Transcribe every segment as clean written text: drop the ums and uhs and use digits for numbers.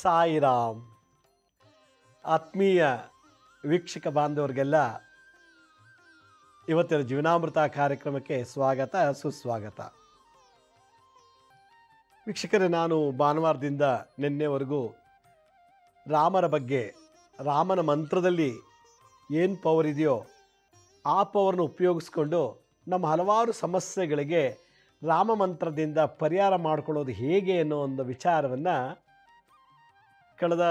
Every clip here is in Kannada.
ಸಾಯಿರಾಮ್. ಆತ್ಮೀಯ ವೀಕ್ಷಕ ಬಾಂಧವರಿಗೆಲ್ಲ ಇವತ್ತಿನ ಜೀವನಾಮೃತ ಕಾರ್ಯಕ್ರಮಕ್ಕೆ ಸ್ವಾಗತ ಸುಸ್ವಾಗತ. ವೀಕ್ಷಕರೇ, ನಾನು ಭಾನುವಾರದಿಂದ ನಿನ್ನೆವರೆಗೂ ರಾಮರ ಬಗ್ಗೆ, ರಾಮನ ಮಂತ್ರದಲ್ಲಿ ಏನು ಪವರ್ ಇದೆಯೋ ಆ ಪವರ್ನ ಉಪಯೋಗಿಸ್ಕೊಂಡು ನಮ್ಮ ಹಲವಾರು ಸಮಸ್ಯೆಗಳಿಗೆ ರಾಮ ಮಂತ್ರದಿಂದ ಪರಿಹಾರ ಮಾಡಿಕೊಳ್ಳೋದು ಹೇಗೆ ಅನ್ನೋ ಒಂದು ವಿಚಾರವನ್ನು ಕಳೆದ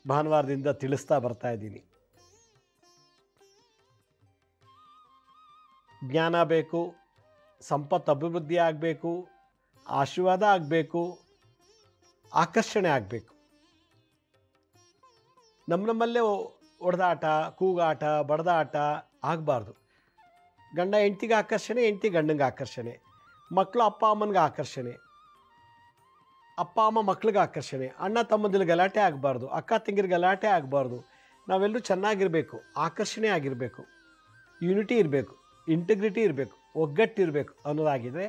ಭಾನುವಾರದಿಂದ ತಿಳಿಸ್ತಾ ಬರ್ತಾ ಇದ್ದೀನಿ. ಜ್ಞಾನ ಬೇಕು, ಸಂಪತ್ತು ಅಭಿವೃದ್ಧಿ ಆಗಬೇಕು, ಆಶೀರ್ವಾದ ಆಗಬೇಕು, ಆಕರ್ಷಣೆ ಆಗಬೇಕು. ನಮ್ಮಲ್ಲೇ ಹೊಡೆದಾಟ, ಕೂಗಾಟ, ಬಡದಾಟ ಆಗಬಾರ್ದು. ಗಂಡ ಹೆಂಡ್ತಿಗೆ ಆಕರ್ಷಣೆ, ಹೆಂಡ್ತಿ ಗಂಡಂಗೆ ಆಕರ್ಷಣೆ, ಮಕ್ಕಳು ಅಪ್ಪ ಅಮ್ಮನಿಗೆ ಆಕರ್ಷಣೆ, ಅಪ್ಪ ಅಮ್ಮ ಮಕ್ಳಿಗೆ ಆಕರ್ಷಣೆ, ಅಣ್ಣ ತಮ್ಮದಿಲ್ಲಿ ಗಲಾಟೆ ಆಗಬಾರ್ದು, ಅಕ್ಕ ತಂಗಿರ ಗಲಾಟೆ ಆಗಬಾರ್ದು. ನಾವೆಲ್ಲರೂ ಚೆನ್ನಾಗಿರಬೇಕು, ಆಕರ್ಷಣೆ ಆಗಿರಬೇಕು, ಯೂನಿಟಿ ಇರಬೇಕು, ಇಂಟಿಗ್ರಿಟಿ ಇರಬೇಕು, ಒಗ್ಗಟ್ಟಿರಬೇಕು ಅನ್ನೋದಾಗಿದ್ದರೆ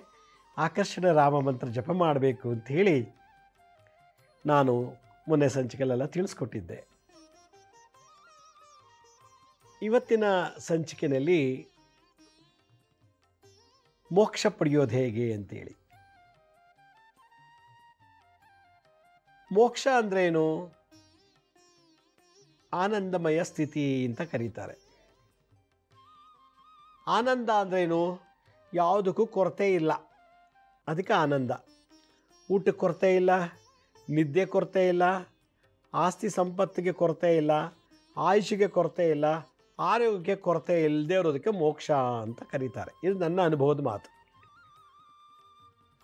ಆಕರ್ಷಣೆ ರಾಮ ಮಂತ್ರ ಜಪ ಮಾಡಬೇಕು ಅಂಥೇಳಿ ನಾನು ಮೊನ್ನೆ ಸಂಚಿಕೆಯಲ್ಲೆಲ್ಲ ತಿಳಿಸ್ಕೊಟ್ಟಿದ್ದೆ. ಇವತ್ತಿನ ಸಂಚಿಕೆಯಲ್ಲಿ ಮೋಕ್ಷ ಪಡೆಯೋದು ಹೇಗೆ ಅಂತೇಳಿ. ಮೋಕ್ಷ ಅಂದ್ರೇನು? ಆನಂದಮಯ ಸ್ಥಿತಿ ಅಂತ ಕರೀತಾರೆ. ಆನಂದ ಅಂದ್ರೇನು? ಯಾವುದಕ್ಕೂ ಕೊರತೆ ಇಲ್ಲ, ಅದಕ್ಕೆ ಆನಂದ. ಊಟಕ್ಕೆ ಕೊರತೆ ಇಲ್ಲ, ನಿದ್ದೆ ಕೊರತೆ ಇಲ್ಲ, ಆಸ್ತಿ ಸಂಪತ್ತಿಗೆ ಕೊರತೆ ಇಲ್ಲ, ಆಯುಷಿಗೆ ಕೊರತೆ ಇಲ್ಲ, ಆರೋಗ್ಯಕ್ಕೆ ಕೊರತೆ ಇಲ್ಲದೆ ಇರೋದಕ್ಕೆ ಮೋಕ್ಷ ಅಂತ ಕರೀತಾರೆ. ಇದು ನನ್ನ ಅನುಭವದ ಮಾತು.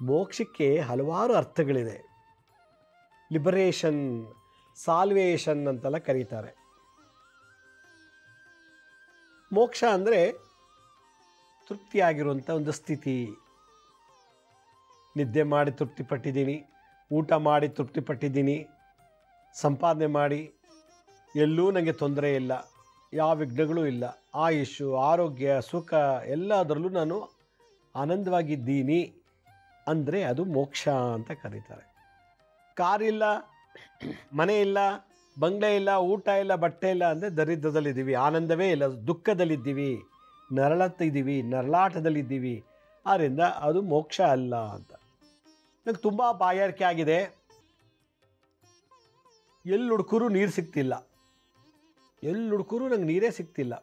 ಮೋಕ್ಷಕ್ಕೆ ಹಲವಾರು ಅರ್ಥಗಳಿದೆ. ಲಿಬರೇಷನ್, ಸಾಲ್ವೇಷನ್ ಅಂತೆಲ್ಲ ಕರೀತಾರೆ. ಮೋಕ್ಷ ಅಂದರೆ ತೃಪ್ತಿಯಾಗಿರುವಂಥ ಒಂದು ಸ್ಥಿತಿ. ನಿದ್ದೆ ಮಾಡಿ ತೃಪ್ತಿಪಟ್ಟಿದ್ದೀನಿ, ಊಟ ಮಾಡಿ ತೃಪ್ತಿಪಟ್ಟಿದ್ದೀನಿ, ಸಂಪಾದನೆ ಮಾಡಿ ಎಲ್ಲೂ ನನಗೆ ತೊಂದರೆ ಇಲ್ಲ, ಯಾವ ವಿಘ್ನಗಳೂ ಇಲ್ಲ, ಆಯುಷು, ಆರೋಗ್ಯ, ಸುಖ ಎಲ್ಲದರಲ್ಲೂ ನಾನು ಆನಂದವಾಗಿದ್ದೀನಿ ಅಂದರೆ ಅದು ಮೋಕ್ಷ ಅಂತ ಕರೀತಾರೆ. ಕಾರಿಲ್ಲ, ಮನೆ ಇಲ್ಲ, ಬಂಗ್ಲೆ ಇಲ್ಲ, ಊಟ ಇಲ್ಲ, ಬಟ್ಟೆ ಇಲ್ಲ ಅಂದರೆ ದರಿದ್ರದಲ್ಲಿದ್ದೀವಿ, ಆನಂದವೇ ಇಲ್ಲ, ದುಃಖದಲ್ಲಿದ್ದೀವಿ, ನರಳಾಟದಲ್ಲಿದ್ದೀವಿ. ಆದ್ದರಿಂದ ಅದು ಮೋಕ್ಷ ಅಲ್ಲ ಅಂತ. ನನಗೆ ತುಂಬ ಬಾಯಾರಿಕೆ ಆಗಿದೆ, ಎಲ್ಲಿ ಹುಡುಕರೂ ನೀರು ಸಿಗ್ತಿಲ್ಲ, ಎಲ್ಲಿ ಹುಡುಕರೂ ನಂಗೆ ನೀರೇ ಸಿಗ್ತಿಲ್ಲ.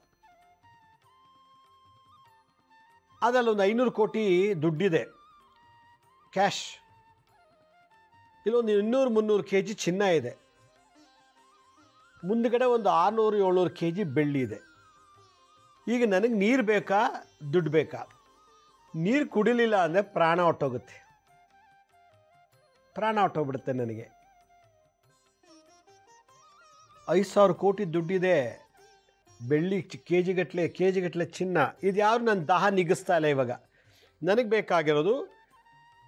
ಅದಲ್ಲೊಂದು 500 ಕೋಟಿ ದುಡ್ಡಿದೆ, ಕ್ಯಾಶ್. ಇಲ್ಲೊಂದು 200-300 kg ಚಿನ್ನ ಇದೆ, ಮುಂದುಗಡೆ ಒಂದು 600-700 kg ಬೆಳ್ಳಿ ಇದೆ. ಈಗ ನನಗೆ ನೀರು ಬೇಕಾ, ದುಡ್ಡು ಬೇಕಾ? ನೀರು ಕುಡಿಲಿಲ್ಲ ಅಂದರೆ ಪ್ರಾಣ ಹೊಟ್ಟೋಗುತ್ತೆ, ಪ್ರಾಣ ಹೊಟ್ಟೋಗ್ಬಿಡುತ್ತೆ ನನಗೆ. 5,000 ಕೋಟಿ ದುಡ್ಡಿದೆ, ಬೆಳ್ಳಿ ಕೆ ಜಿಗಟ್ಟಲೆ ಚಿನ್ನ. ಇದು ಯಾರು ನನ್ನ ದಾಹ ನಿಗಿಸ್ತಾ ಇಲ್ಲ. ಇವಾಗ ನನಗೆ ಬೇಕಾಗಿರೋದು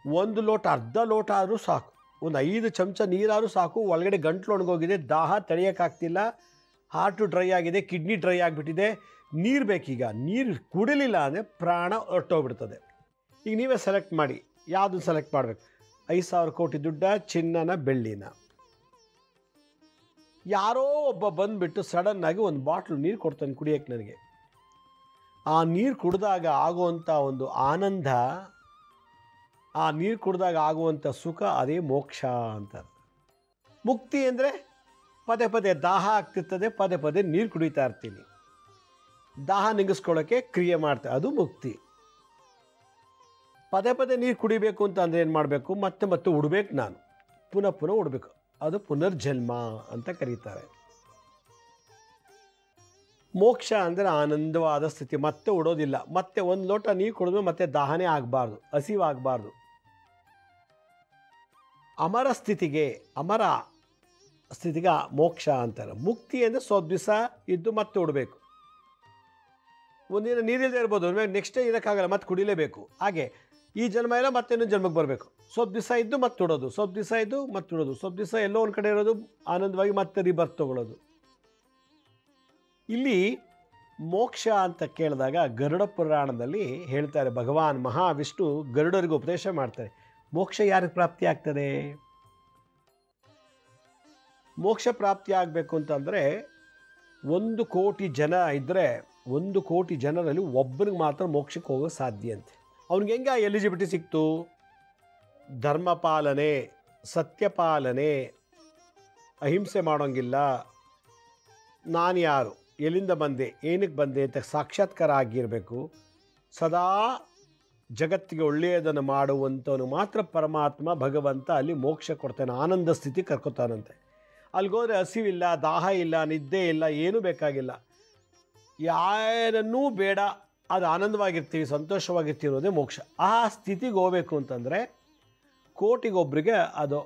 1 ಲೋಟ, ಅರ್ಧ ಲೋಟ ಆದರೂ ಸಾಕು, ಒಂದು 5 ಚಮಚ ನೀರಾದರೂ ಸಾಕು. ಒಳಗಡೆ ಗಂಟ್ಲು ಒಣಗೋಗಿದೆ, ದಾಹ ತಡೆಯೋಕ್ಕಾಗ್ತಿಲ್ಲ, ಹಾರ್ಟು ಡ್ರೈ ಆಗಿದೆ, ಕಿಡ್ನಿ ಡ್ರೈ ಆಗಿಬಿಟ್ಟಿದೆ, ನೀರು ಬೇಕೀಗ. ನೀರು ಕುಡಿಲಿಲ್ಲ ಅಂದರೆ ಪ್ರಾಣ ಹೊರಟೋಗ್ಬಿಡ್ತದೆ. ಈಗ ನೀವೇ ಸೆಲೆಕ್ಟ್ ಮಾಡಿ, ಯಾವುದನ್ನು ಸೆಲೆಕ್ಟ್ ಮಾಡಬೇಕು? 5,000 ಕೋಟಿ ದುಡ್ಡ, ಚಿನ್ನನ, ಬೆಳ್ಳಿನ? ಯಾರೋ ಒಬ್ಬ ಬಂದುಬಿಟ್ಟು ಸಡನ್ನಾಗಿ ಒಂದು ಬಾಟ್ಲು ನೀರು ಕೊಡ್ತಾನೆ ಕುಡಿಯೋಕ್ಕೆ ನನಗೆ. ಆ ನೀರು ಕುಡಿದಾಗ ಆಗುವಂಥ ಒಂದು ಆನಂದ, ಆ ನೀರು ಕುಡಿದಾಗ ಆಗುವಂಥ ಸುಖ, ಅದೇ ಮೋಕ್ಷ ಅಂತ. ಮುಕ್ತಿ ಅಂದರೆ ಪದೇ ಪದೇ ದಾಹ ಆಗ್ತಿರ್ತದೆ, ಪದೇ ಪದೇ ನೀರು ಕುಡಿತಾ ಇರ್ತೀನಿ, ದಾಹ ನಿಗಿಸ್ಕೊಳ್ಳೋಕ್ಕೆ ಕ್ರಿಯೆ ಮಾಡ್ತಾರೆ, ಅದು ಮುಕ್ತಿ. ಪದೇ ಪದೇ ನೀರು ಕುಡಿಬೇಕು ಅಂತ ಅಂದರೆ ಏನು ಮಾಡಬೇಕು? ಮತ್ತೆ ಮತ್ತೆ ಉಡಬೇಕು, ನಾನು ಪುನಃ ಉಡಬೇಕು, ಅದು ಪುನರ್ಜನ್ಮ ಅಂತ ಕರೀತಾರೆ. ಮೋಕ್ಷ ಅಂದರೆ ಆನಂದವಾದ ಸ್ಥಿತಿ, ಮತ್ತೆ ಉಡೋದಿಲ್ಲ. ಮತ್ತೆ 1 ಲೋಟ ನೀರು ಕುಡಿದ್ಮೇಲೆ ಮತ್ತೆ ದಾಹನೇ ಆಗಬಾರ್ದು, ಹಸಿವಾಗಬಾರ್ದು. ಅಮರ ಸ್ಥಿತಿಗೆ ಮೋಕ್ಷ ಅಂತಾರೆ. ಮುಕ್ತಿ ಅಂದರೆ ಸ್ವಲ್ಪ ದಿವಸ ಇದ್ದು ಮತ್ತೆ ಉಡಬೇಕು. ಒಂದಿನ ನೀರಿಲ್ಲದೆ ಇರ್ಬೋದು, ನೆಕ್ಸ್ಟ್ ಡೇ ಇರೋಕ್ಕಾಗಲ್ಲ, ಮತ್ತೆ ಕುಡಿಲೇಬೇಕು. ಹಾಗೆ ಈ ಜನ್ಮ ಇಲ್ಲ, ಮತ್ತೆ ಇನ್ನೊಂದು ಜನ್ಮಕ್ಕೆ ಬರಬೇಕು. ಸ್ವಲ್ಪ ದಿವಸ ಇದ್ದು ಮತ್ತೆ ಉಡೋದು, ಸ್ವಲ್ಪ ದಿವಸ ಇದ್ದು ಮತ್ತೆ ಉಡೋದು, ಸ್ವಲ್ಪ ದಿವಸ ಎಲ್ಲೋ ಒಂದು ಕಡೆ ಇರೋದು, ಆನಂದವಾಗಿ ಮತ್ತೆ ರಿಬರ್ತ್ ತೊಗೊಳ್ಳೋದು. ಇಲ್ಲಿ ಮೋಕ್ಷ ಅಂತ ಕೇಳಿದಾಗ ಗರುಡ ಪುರಾಣದಲ್ಲಿ ಹೇಳ್ತಾರೆ, ಭಗವಾನ್ ಮಹಾವಿಷ್ಣು ಗರುಡರಿಗೆ ಉಪದೇಶ ಮಾಡ್ತಾರೆ, ಮೋಕ್ಷ ಯಾರಿಗೆ ಪ್ರಾಪ್ತಿ ಆಗ್ತದೆ? ಮೋಕ್ಷ ಪ್ರಾಪ್ತಿ ಆಗಬೇಕು ಅಂತಂದರೆ 1,000,000 ಜನ ಇದ್ದರೆ 1,000,000 ಜನರಲ್ಲಿ ಒಬ್ಬನಿಗೆ ಮಾತ್ರ ಮೋಕ್ಷಕ್ಕೆ ಹೋಗೋಕ್ಕೆ ಸಾಧ್ಯ ಅಂತೆ. ಅವ್ನಿಗೆ ಹೆಂಗೆ ಎಲಿಜಿಬಿಲಿಟಿ ಸಿಕ್ತು? ಧರ್ಮ ಪಾಲನೆ, ಸತ್ಯ ಪಾಲನೆ, ಅಹಿಂಸೆ ಮಾಡೋಂಗಿಲ್ಲ, ನಾನು ಯಾರು, ಎಲ್ಲಿಂದ ಬಂದೆ, ಏನಕ್ಕೆ ಬಂದೆ ಅಂತ ಸಾಕ್ಷಾತ್ಕಾರ ಆಗಿರಬೇಕು, ಸದಾ ಜಗತ್ತಿಗೆ ಒಳ್ಳೆಯದನ್ನು ಮಾಡುವಂಥವನು ಮಾತ್ರ ಪರಮಾತ್ಮ ಭಗವಂತ ಅಲ್ಲಿ ಮೋಕ್ಷ ಕೊಡ್ತಾನೆ, ಆನಂದ ಸ್ಥಿತಿ ಕರ್ಕೊತಾನಂತೆ. ಅಲ್ಲಿಗೋದ್ರೆ ಹಸಿವಿಲ್ಲ, ದಾಹ ಇಲ್ಲ, ನಿದ್ದೆ ಇಲ್ಲ, ಏನೂ ಬೇಕಾಗಿಲ್ಲ, ಯಾರನ್ನೂ ಬೇಡ, ಅದು ಆನಂದವಾಗಿರ್ತೀವಿ, ಸಂತೋಷವಾಗಿರ್ತೀವಿ ಅನ್ನೋದೇ ಮೋಕ್ಷ. ಆ ಸ್ಥಿತಿಗೆ ಹೋಗಬೇಕು ಅಂತಂದರೆ ಕೋಟಿಗೊಬ್ಬರಿಗೆ ಅದು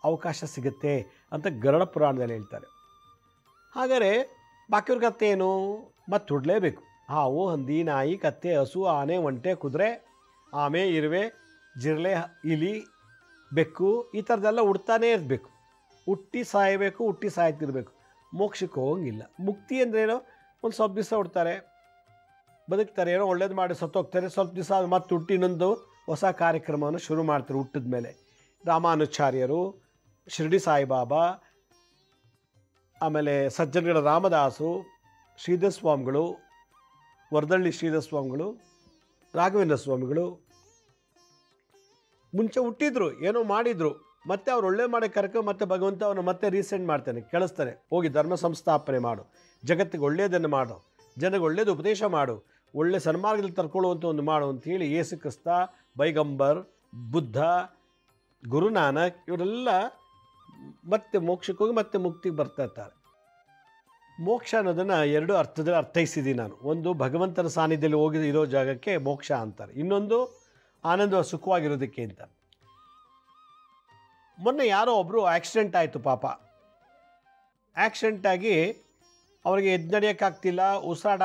ಅವಕಾಶ ಸಿಗುತ್ತೆ ಅಂತ ಗರುಡ ಪುರಾಣದಲ್ಲಿ ಹೇಳ್ತಾರೆ. ಹಾಗಾದರೆ ಬಾಕಿಯವ್ರ ಕತ್ತೆ ಏನು? ಮತ್ತು ಹುಡ್ಲೇಬೇಕು. ಹಾವು, ಹಂದಿ, ನಾಯಿ, ಕತ್ತೆ, ಹಸು, ಆನೆ, ಒಂಟೆ, ಕುದುರೆ, ಆಮೆ, ಇರುವೆ, ಜಿರಳೆ, ಇಲಿ, ಬೆಕ್ಕು, ಈ ಥರದ್ದೆಲ್ಲ ಹುಡ್ತಾನೇ ಇರಬೇಕು. ಹುಟ್ಟಿ ಸಾಯಬೇಕು, ಹುಟ್ಟಿ ಸಾಯ್ತಿರ್ಬೇಕು. ಮೋಕ್ಷಕ್ಕೆ ಹೋಗಂಗಿಲ್ಲ. ಮುಕ್ತಿ ಅಂದ್ರೇನೋ ಒಂದು ಸ್ವಲ್ಪ ದಿವಸ ಹುಡ್ತಾರೆ, ಬದುಕ್ತಾರೆ, ಏನೋ ಒಳ್ಳೇದು ಮಾಡಿ ಸತ್ತೋಗ್ತಾರೆ, ಸ್ವಲ್ಪ ದಿವಸ ಮತ್ತೆ ಹುಟ್ಟಿ ಇನ್ನೊಂದು ಹೊಸ ಕಾರ್ಯಕ್ರಮವನ್ನು ಶುರು ಮಾಡ್ತಾರೆ. ಹುಟ್ಟಿದ ಮೇಲೆ ರಾಮಾನುಚಾರ್ಯರು, ಶಿರ್ಡಿ ಸಾಯಿಬಾಬಾ, ಆಮೇಲೆ ಸಜ್ಜನಗಳ ರಾಮದಾಸು, ಶ್ರೀಧರ ಸ್ವಾಮಿಗಳು, ವರದಳ್ಳಿ ಶ್ರೀಧರ ಸ್ವಾಮಿಗಳು, ರಾಘವೇಂದ್ರ ಸ್ವಾಮಿಗಳು ಮುಂಚೆ ಹುಟ್ಟಿದ್ರು, ಏನೋ ಮಾಡಿದರು, ಮತ್ತೆ ಅವ್ರು ಒಳ್ಳೆ ಮಾಡೋ ಕರ್ಕೊ ಮತ್ತೆ ಭಗವಂತ ಅವನು ಮತ್ತೆ ರೀಸೆಂಟ್ ಮಾಡ್ತಾನೆ, ಕೇಳಿಸ್ತಾನೆ, ಹೋಗಿ ಧರ್ಮ ಸಂಸ್ಥಾಪನೆ ಮಾಡು, ಜಗತ್ತಿಗೆ ಒಳ್ಳೆಯದನ್ನು ಮಾಡು, ಜನಗೆ ಒಳ್ಳೆಯದು ಉಪದೇಶ ಮಾಡು, ಒಳ್ಳೆ ಸನ್ಮಾರ್ಗದಲ್ಲಿ ತರ್ಕೊಳ್ಳುವಂಥ ಒಂದು ಮಾಡು ಅಂತೇಳಿ ಯೇಸು ಕ್ರಿಸ್ತ, ಬೈಗಂಬರ್, ಬುದ್ಧ, ಗುರುನಾನಕ್ ಇವರೆಲ್ಲ ಮತ್ತೆ ಮೋಕ್ಷಕ್ಕೆ ಹೋಗಿ ಮತ್ತೆ ಮುಕ್ತಿಗೆ ಬರ್ತಾ ಇರ್ತಾರೆ. ಮೋಕ್ಷ ಅನ್ನೋದನ್ನು ಎರಡು ಅರ್ಥದಲ್ಲಿ ಅರ್ಥೈಸಿದ್ದೀನಿ ನಾನು. ಒಂದು ಭಗವಂತನ ಸಾನ್ನಿಧ್ಯದಲ್ಲಿ ಹೋಗಿ ಇರೋ ಜಾಗಕ್ಕೆ ಮೋಕ್ಷ ಅಂತಾರೆ, ಇನ್ನೊಂದು ಆನಂದ ಸುಖವಾಗಿರೋದಕ್ಕೆ ಅಂತ. ಮೊನ್ನೆ ಯಾರೋ ಒಬ್ಬರು ಆಕ್ಸಿಡೆಂಟ್ ಆಯಿತು ಪಾಪ. ಆಕ್ಸಿಡೆಂಟಾಗಿ ಅವ್ರಿಗೆ ಎದ್ದು ನಡೆಯೋಕ್ಕಾಗ್ತಿಲ್ಲ, ಉಸಿರಾಟ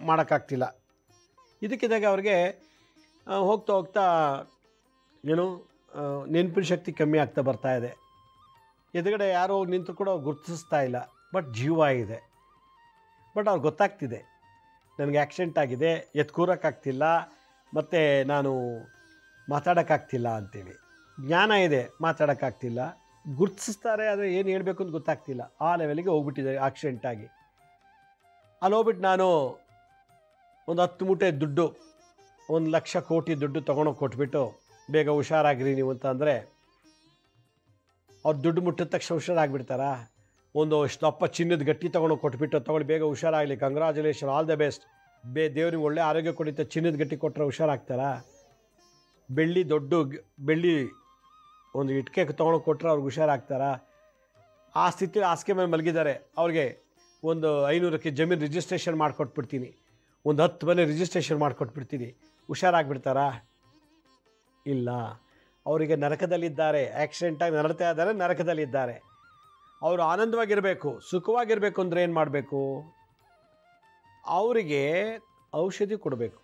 ಮಾಡೋಕ್ಕಾಗ್ತಿಲ್ಲ. ಇದಕ್ಕಿದ್ದಾಗ ಅವ್ರಿಗೆ ಹೋಗ್ತಾ ಹೋಗ್ತಾ ಏನು ನೆನಪಿನ ಶಕ್ತಿ ಕಮ್ಮಿ ಆಗ್ತಾ ಬರ್ತಾ ಇದೆ. ಎದುರುಗಡೆ ಯಾರೋ ನಿಂತು ಕೂಡ ಅವ್ರು ಗುರುತಿಸ್ತಾ ಇಲ್ಲ, ಬಟ್ ಜೀವ ಇದೆ. ಬಟ್ ಅವ್ರಿಗೆ ಗೊತ್ತಾಗ್ತಿದೆ ನನಗೆ ಆಕ್ಸಿಡೆಂಟ್ ಆಗಿದೆ, ಎದ್ದು ಕೂರೋಕ್ಕಾಗ್ತಿಲ್ಲ, ಮತ್ತು ನಾನು ಮಾತಾಡೋಕ್ಕಾಗ್ತಿಲ್ಲ ಅಂತೇಳಿ. ಜ್ಞಾನ ಇದೆ, ಮಾತಾಡೋಕ್ಕಾಗ್ತಿಲ್ಲ, ಗುರುತಿಸ್ತಾರೆ, ಆದರೆ ಏನು ಹೇಳಬೇಕು ಅಂತ ಗೊತ್ತಾಗ್ತಿಲ್ಲ. ಆ ಲೆವೆಲಿಗೆ ಹೋಗ್ಬಿಟ್ಟಿದೆ ಆಕ್ಸಿಡೆಂಟಾಗಿ. ಅಲ್ಲಿ ಹೋಗ್ಬಿಟ್ಟು ನಾನು ಒಂದು 10 ಮೂಟೆ ದುಡ್ಡು, 1,00,000 ಕೋಟಿ ದುಡ್ಡು ತೊಗೊಂಡೋಗಿ ಕೊಟ್ಬಿಟ್ಟು ಬೇಗ ಹುಷಾರಾಗಿರಿ ನೀವು ಅಂತ ಅಂದರೆ ಅವ್ರು ದುಡ್ಡು ಮುಟ್ಟಿದ ತಕ್ಷಣ ಹುಷಾರಾಗಿಬಿಡ್ತಾರಾ? ಒಂದು ದಪ್ಪ ಚಿನ್ನದ ಗಟ್ಟಿ ತೊಗೊಂಡೋಗಿ ಕೊಟ್ಬಿಟ್ಟು ತೊಗೊಳ್ಳಿ ಬೇಗ ಹುಷಾರಾಗಲಿ, ಕಂಗ್ರ್ಯಾಚುಲೇಷನ್, ಆಲ್ ದ ಬೆಸ್ಟ್, ದೇವ್ರಿಗೆ ಒಳ್ಳೆ ಆರೋಗ್ಯ ಕೊಡಿತ ಚಿನ್ನದ ಗಟ್ಟಿ ಕೊಟ್ಟರೆ ಹುಷಾರಾಗ್ತಾರಾ? ಬೆಳ್ಳಿ ಒಂದು ಇಟ್ಕೆ ತೊಗೊಂಡೋಗಿ ಕೊಟ್ಟರೆ ಅವ್ರಿಗೆ ಹುಷಾರಾಗ್ತಾರಾ? ಆ ಸ್ಥಿತಿಯಲ್ಲಿ ಹಾಸಿಗೆ ಮೇಲೆ ಮಲಗಿದ್ದಾರೆ, ಅವ್ರಿಗೆ ಒಂದು 500ಕ್ಕೆ ಜಮೀನು ರಿಜಿಸ್ಟ್ರೇಷನ್ ಮಾಡಿಕೊಟ್ಬಿಡ್ತೀನಿ, ಒಂದು 10 ಮನೆ ರಿಜಿಸ್ಟ್ರೇಷನ್ ಮಾಡಿಕೊಟ್ಬಿಡ್ತೀನಿ, ಹುಷಾರಾಗಿಬಿಡ್ತಾರಾ? ಇಲ್ಲ, ಅವರಿಗೆ ನರಕದಲ್ಲಿದ್ದಾರೆ, ಆಕ್ಸಿಡೆಂಟಾಗಿ ನರಳ್ತಾ ಇದ್ದಾರೆ, ನರಕದಲ್ಲಿದ್ದಾರೆ. ಅವರು ಆನಂದವಾಗಿರಬೇಕು, ಸುಖವಾಗಿರಬೇಕು ಅಂದರೆ ಏನು ಮಾಡಬೇಕು? ಅವರಿಗೆ ಔಷಧಿ ಕೊಡಬೇಕು.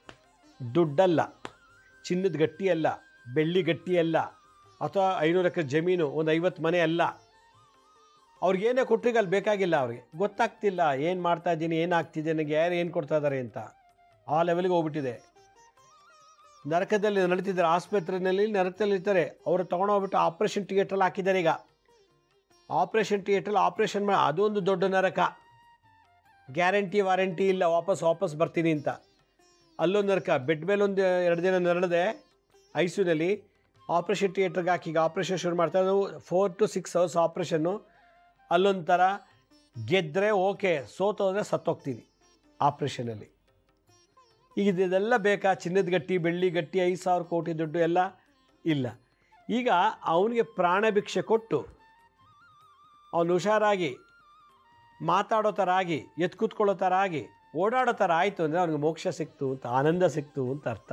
ದುಡ್ಡಲ್ಲ, ಚಿನ್ನದ ಗಟ್ಟಿ ಅಲ್ಲ, ಬೆಳ್ಳಿ ಗಟ್ಟಿ ಅಲ್ಲ, ಅಥವಾ 500 ಎಕರೆ ಜಮೀನು, ಒಂದು 50 ಮನೆ ಅಲ್ಲ. ಅವ್ರಿಗೇನೇ ಕೊಟ್ಟರಿಗೆ ಅಲ್ಲಿ ಬೇಕಾಗಿಲ್ಲ. ಅವ್ರಿಗೆ ಗೊತ್ತಾಗ್ತಿಲ್ಲ ಏನು ಮಾಡ್ತಾ ಇದ್ದೀನಿ, ಏನಾಗ್ತಿದೆ, ನನಗೆ ಯಾರು ಏನು ಕೊಡ್ತಾ ಇದ್ದಾರೆ ಅಂತ. ಆ ಲೆವೆಲ್ಗೆ ಹೋಗ್ಬಿಟ್ಟಿದೆ. ನರಕದಲ್ಲಿ ನಡೀತಿದ್ದಾರೆ, ಆಸ್ಪತ್ರೆಯಲ್ಲಿ ನರಕದಲ್ಲಿರ್ತಾರೆ. ಅವರು ತೊಗೊಂಡೋಗ್ಬಿಟ್ಟು ಆಪ್ರೇಷನ್ ಥಿಯೇಟ್ರಲ್ಲಿ ಹಾಕಿದ್ದಾರೆ. ಈಗ ಆಪ್ರೇಷನ್ ಥಿಯೇಟ್ರಲ್ಲಿ ಆಪ್ರೇಷನ್ ಮಾಡಿ, ಅದೊಂದು ದೊಡ್ಡ ನರಕ. ಗ್ಯಾರಂಟಿ ವಾರಂಟಿ ಇಲ್ಲ, ವಾಪಸ್ ಬರ್ತೀನಿ ಅಂತ. ಅಲ್ಲೊಂದು ನರಕ. ಬೆಡ್ ಮೇಲೆ ಒಂದು 2 ದಿನ ನರಳಿದೆ ಐಸಿಯುನಲ್ಲಿ. ಆಪ್ರೇಷನ್ ಥಿಯೇಟ್ರಿಗೆ ಹಾಕಿ ಈಗ ಆಪ್ರೇಷನ್ ಶುರು ಮಾಡ್ತಾರೆ. 4 to 6 hours ಆಪ್ರೇಷನ್ನು. ಅಲ್ಲೊಂಥರ ಗೆದ್ದರೆ ಓಕೆ, ಸೋತೋದ್ರೆ ಸತ್ತೋಗ್ತೀನಿ ಆಪ್ರೇಷನಲ್ಲಿ. ಈಗ ಇದೆಲ್ಲ ಬೇಕಾ? ಚಿನ್ನದ ಗಟ್ಟಿ, ಬೆಳ್ಳಿ ಗಟ್ಟಿ, 5,000 ಕೋಟಿ ದುಡ್ಡು ಎಲ್ಲ ಇಲ್ಲ. ಈಗ ಅವನಿಗೆ ಪ್ರಾಣ ಭಿಕ್ಷೆ ಕೊಟ್ಟು ಅವನು ಹುಷಾರಾಗಿ ಮಾತಾಡೋ ಥರ ಆಗಿ, ಎತ್ತು ಕೂತ್ಕೊಳ್ಳೋ ಥರ ಆಗಿ, ಓಡಾಡೋ ಥರ ಆಯಿತು ಅಂದರೆ ಅವನಿಗೆ ಮೋಕ್ಷ ಸಿಕ್ತು ಅಂತ, ಆನಂದ ಸಿಕ್ತು ಅಂತ ಅರ್ಥ.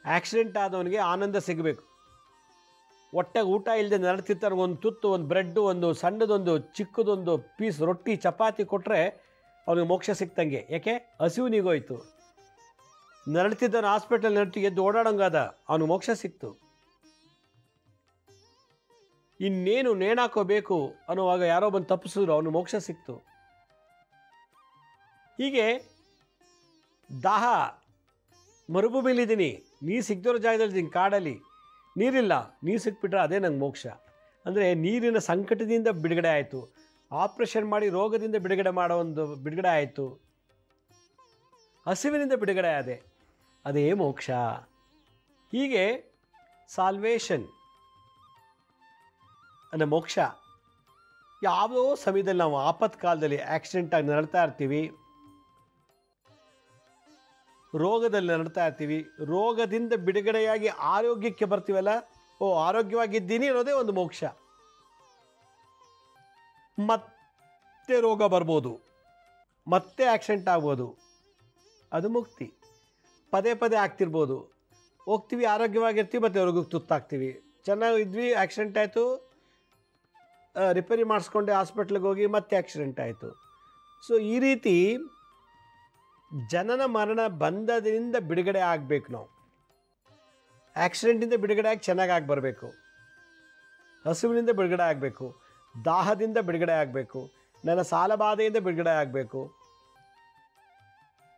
ಆಕ್ಸಿಡೆಂಟ್ ಆದವನಿಗೆ ಆನಂದ ಸಿಗಬೇಕು. ಹೊಟ್ಟೆಗೆ ಊಟ ಇಲ್ಲದೆ ನರಳ್ತಿರ್ತಾರೆ, ಒಂದು ತುತ್ತು, ಒಂದು ಬ್ರೆಡ್ಡು, ಒಂದು ಸಣ್ಣದೊಂದು ಚಿಕ್ಕದೊಂದು ಪೀಸ್ ರೊಟ್ಟಿ ಚಪಾತಿ ಕೊಟ್ಟರೆ ಅವನಿಗೆ ಮೋಕ್ಷ ಸಿಕ್ತಂಗೆ. ಯಾಕೆ? ಹಸಿವಿನಿಗೋಯ್ತು. ನರಳ್ತಿದ್ದವನು ಹಾಸ್ಪಿಟಲ್ ನರಟಿಗೆ ಎದ್ದು ಓಡಾಡೋಂಗಾದ, ಅವನಿಗೆ ಮೋಕ್ಷ ಸಿಕ್ತು. ಇನ್ನೇನು ನೇಣಾಕೋಬೇಕು ಅನ್ನುವಾಗ ಯಾರೋ ಬಂದು ತಪ್ಪಿಸಿದ್ರು, ಅವನು ಮೋಕ್ಷ ಸಿಕ್ತು. ಹೀಗೆ ದಾಹ, ಮರುಭೂಮಿಲಿದ್ದೀನಿ, ನೀರು ಸಿಗ್ದಿರೋ ಜಾಗದಲ್ಲಿದ್ದೀನಿ, ಕಾಡಲ್ಲಿ ನೀರಿಲ್ಲ, ನೀರು ಸಿಕ್ಬಿಟ್ರೆ ಅದೇ ನಂಗೆ ಮೋಕ್ಷ. ಅಂದರೆ ನೀರಿನ ಸಂಕಟದಿಂದ ಬಿಡುಗಡೆ ಆಯಿತು, ಆಪ್ರೇಷನ್ ಮಾಡಿ ರೋಗದಿಂದ ಬಿಡುಗಡೆ ಆಯಿತು, ಹಸಿವಿನಿಂದ ಬಿಡುಗಡೆ ಆದೆ, ಅದೇ ಮೋಕ್ಷ. ಹೀಗೆ ಸಾಲ್ವೇಷನ್ ಅಂದರೆ ಮೋಕ್ಷ ಯಾವುದೋ ಸಮಯದಲ್ಲಿ ನಾವು ಆಪತ್ಕಾಲದಲ್ಲಿ ಆಕ್ಸಿಡೆಂಟಾಗಿ ನರಳ್ತಾ ಇರ್ತೀವಿ, ರೋಗದಲ್ಲಿ ನರಳ್ತಾ ಇರ್ತೀವಿ, ರೋಗದಿಂದ ಬಿಡುಗಡೆಯಾಗಿ ಆರೋಗ್ಯಕ್ಕೆ ಬರ್ತೀವಲ್ಲ, ಆರೋಗ್ಯವಾಗಿದ್ದೀನಿ ಅನ್ನೋದೇ ಒಂದು ಮೋಕ್ಷ. ಮತ್ತೆ ರೋಗ ಬರ್ಬೋದು, ಮತ್ತೆ ಆಕ್ಸಿಡೆಂಟ್ ಆಗ್ಬೋದು, ಅದು ಮುಕ್ತಿ. ಪದೇ ಪದೇ ಆಗ್ತಿರ್ಬೋದು, ಹೋಗ್ತೀವಿ ಆರೋಗ್ಯವಾಗಿರ್ತೀವಿ, ಮತ್ತು ರೋಗಕ್ಕೆ ತುತ್ತಾಗ್ತೀವಿ. ಚೆನ್ನಾಗಿದ್ವಿ, ಆಕ್ಸಿಡೆಂಟ್ ಆಯಿತು, ರಿಪೇರಿ ಮಾಡಿಸ್ಕೊಂಡೆ, ಹಾಸ್ಪಿಟ್ಲಿಗೆ ಹೋಗಿ ಮತ್ತೆ ಆಕ್ಸಿಡೆಂಟ್ ಆಯಿತು. ಸೊ ಈ ರೀತಿ ಜನನ ಮರಣ ಬಂಧದಿಂದ ಬಿಡುಗಡೆ ಆಗಬೇಕು. ನಾವು ಆಕ್ಸಿಡೆಂಟಿಂದ ಬಿಡುಗಡೆ ಆಗಿ ಚೆನ್ನಾಗಿ ಬರಬೇಕು, ಹಸುವಿನಿಂದ ಬಿಡುಗಡೆ ಆಗಬೇಕು, ದಾಹದಿಂದ ಬಿಡುಗಡೆ ಆಗಬೇಕು, ನನ್ನ ಸಾಲಬಾಧೆಯಿಂದ ಬಿಡುಗಡೆ ಆಗಬೇಕು,